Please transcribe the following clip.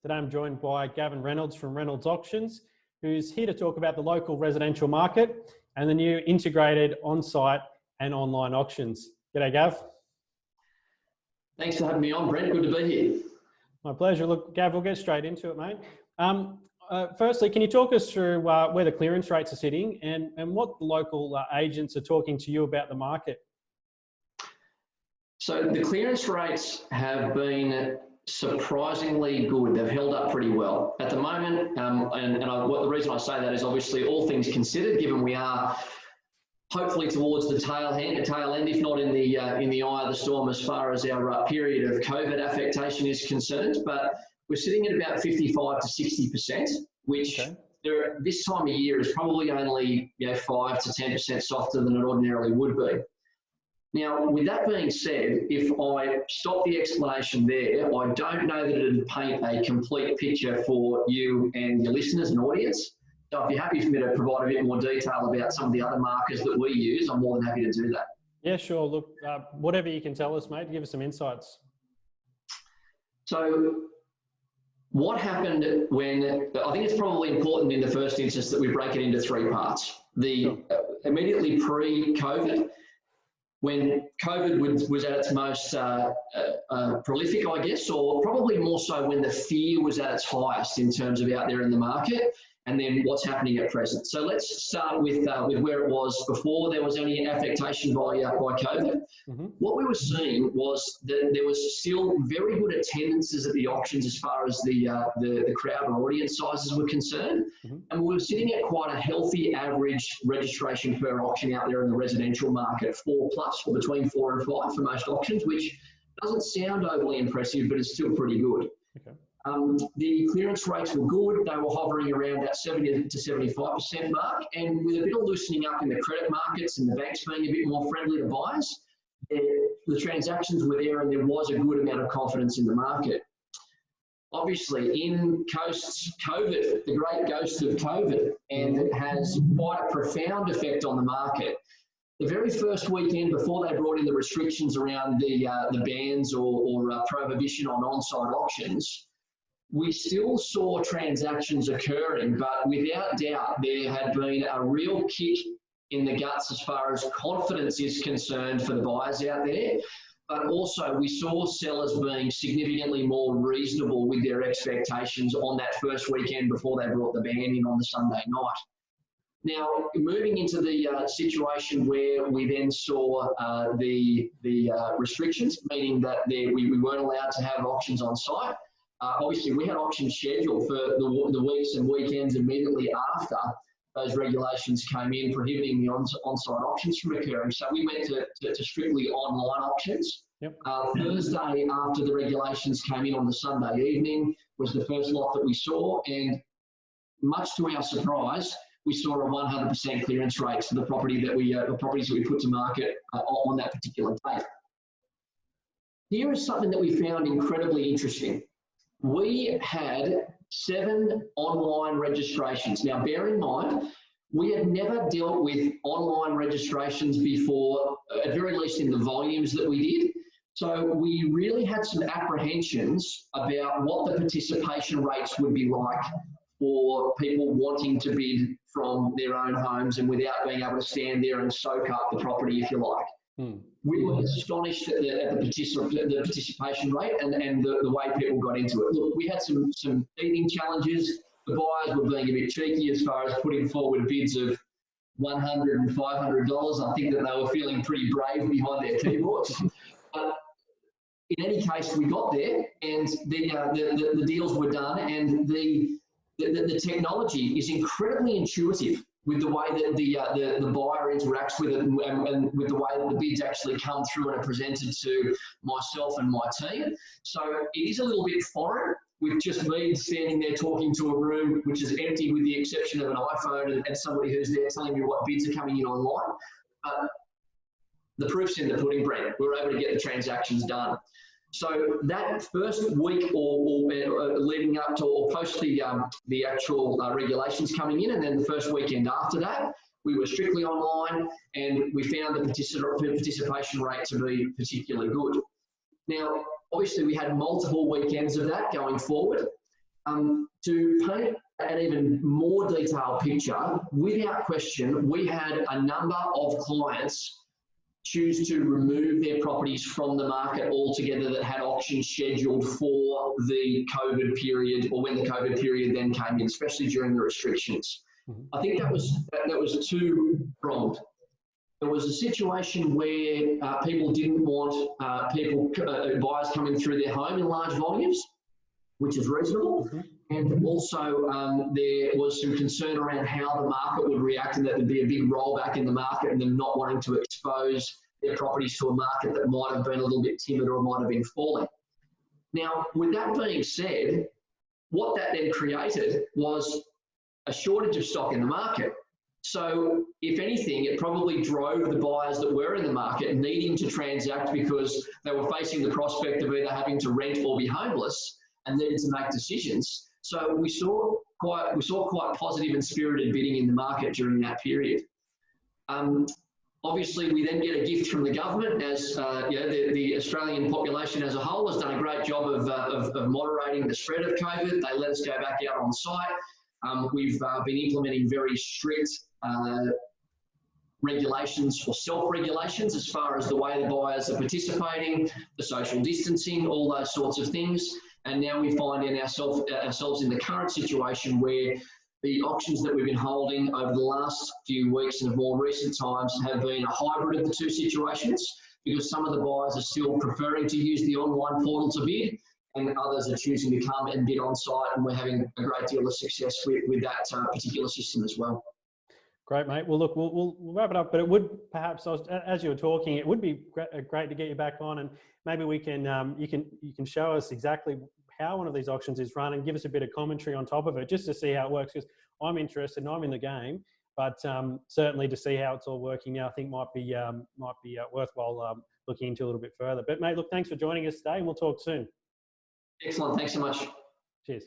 Today I'm joined by Gavan Reynolds from Reynolds Auctions, who's here to talk about the local residential market and the new integrated on-site and online auctions. G'day, Gav. Thanks for having me on, Brent. Good to be here. My pleasure. Look, Gav, we'll get straight into it, mate. Firstly, can you talk us through where the clearance rates are sitting and what the local agents are talking to you about the market? So the clearance rates have been surprisingly good. They've held up pretty well at the moment. The reason I say that is obviously all things considered, given we are hopefully towards the tail end, if not in the eye of the storm as far as our period of COVID affectation is concerned. But we're sitting at about 55 to 60%, which this time of year is probably only 5 to 10% softer than it ordinarily would be. Now, with that being said, if I stop the explanation there, I don't know that it would paint a complete picture for you and your listeners and audience. So if you're happy for me to provide a bit more detail about some of the other markers that we use, I'm more than happy to do that. Yeah, sure. Look, whatever you can tell us, mate, give us some insights. So what happened I think it's probably important in the first instance that we break it into three parts. Immediately pre-COVID, when COVID was at its most prolific, I guess, or probably more so when the fear was at its highest in terms of out there in the market, and then what's happening at present. So let's start with where it was before there was any affectation by COVID. Mm-hmm. What we were seeing was that there was still very good attendances at the auctions as far as the crowd or audience sizes were concerned. Mm-hmm. And we were sitting at quite a healthy average registration per auction out there in the residential market, 4+, or between 4 and 5 for most auctions, which doesn't sound overly impressive, but it's still pretty good. Okay. The clearance rates were good. They were hovering around that 70 to 75% mark, and with a bit of loosening up in the credit markets and the banks being a bit more friendly to buyers, the transactions were there and there was a good amount of confidence in the market. Obviously, in COVID, the great ghost of COVID, and it has quite a profound effect on the market. The very first weekend before they brought in the restrictions around the bans or prohibition on on-site auctions, we still saw transactions occurring, but without doubt, there had been a real kick in the guts as far as confidence is concerned for the buyers out there. But also we saw sellers being significantly more reasonable with their expectations on that first weekend before they brought the ban in on the Sunday night. Now, moving into the situation where we then saw the restrictions, meaning that we weren't allowed to have auctions on site. Obviously, we had auctions scheduled for the weeks and weekends immediately after those regulations came in, prohibiting the on-site auctions from occurring. So we went to strictly online auctions. Yep. Thursday, after the regulations came in on the Sunday evening, was the first lot that we saw, and much to our surprise, we saw a 100% clearance rate for the properties that we put to market on that particular date. Here is something that we found incredibly interesting. We had 7 online registrations. Now, bear in mind, we had never dealt with online registrations before, at very least in the volumes that we did. So we really had some apprehensions about what the participation rates would be like for people wanting to bid from their own homes and without being able to stand there and soak up the property, if you like. We were astonished at the participation rate and the way people got into it. Look, we had some teething challenges. The buyers were being a bit cheeky as far as putting forward bids of $100 and $500. I think that they were feeling pretty brave behind their keyboards. But in any case, we got there and the deals were done, and the technology is incredibly intuitive with the way that the buyer interacts with it and with the way that the bids actually come through and are presented to myself and my team. So it is a little bit foreign with just me standing there talking to a room which is empty with the exception of an iPhone and somebody who's there telling me what bids are coming in online. The proof's in the pudding, Brent. We were able to get the transactions done. So that first week or leading up to or post the actual regulations coming in, and then the first weekend after that, we were strictly online, and we found the participation rate to be particularly good. Now, obviously, we had multiple weekends of that going forward. To paint an even more detailed picture, without question, we had a number of clients choose to remove their properties from the market altogether that had auctions scheduled for the COVID period, or when the COVID period then came in, especially during the restrictions. I think that was two-pronged. There was a situation where people didn't want buyers coming through their home in large volumes, which is reasonable. And also there was some concern around how the market would react, and that there'd be a big rollback in the market and them not wanting to expose their properties to a market that might have been a little bit timid or might have been falling. Now, with that being said, what that then created was a shortage of stock in the market. So if anything, it probably drove the buyers that were in the market needing to transact because they were facing the prospect of either having to rent or be homeless and needed to make decisions. So we saw quite positive and spirited bidding in the market during that period. Obviously, we then get a gift from the government, as the Australian population as a whole has done a great job of moderating the spread of COVID. They let us go back out on site. We've been implementing very strict regulations or self-regulations as far as the way the buyers are participating, the social distancing, all those sorts of things. And now we find ourselves in the current situation where the auctions that we've been holding over the last few weeks and of more recent times have been a hybrid of the two situations, because some of the buyers are still preferring to use the online portal to bid, and others are choosing to come and bid on site, and we're having a great deal of success with that particular system as well. Great, mate. Well, look, we'll wrap it up, but it would perhaps, as you were talking, it would be great to get you back on, and maybe we can, you can show us exactly how one of these auctions is run and give us a bit of commentary on top of it, just to see how it works, because I'm interested and I'm in the game, but certainly to see how it's all working now, I think might be worthwhile looking into a little bit further. But mate, look, thanks for joining us today, and we'll talk soon. Excellent. Thanks so much. Cheers.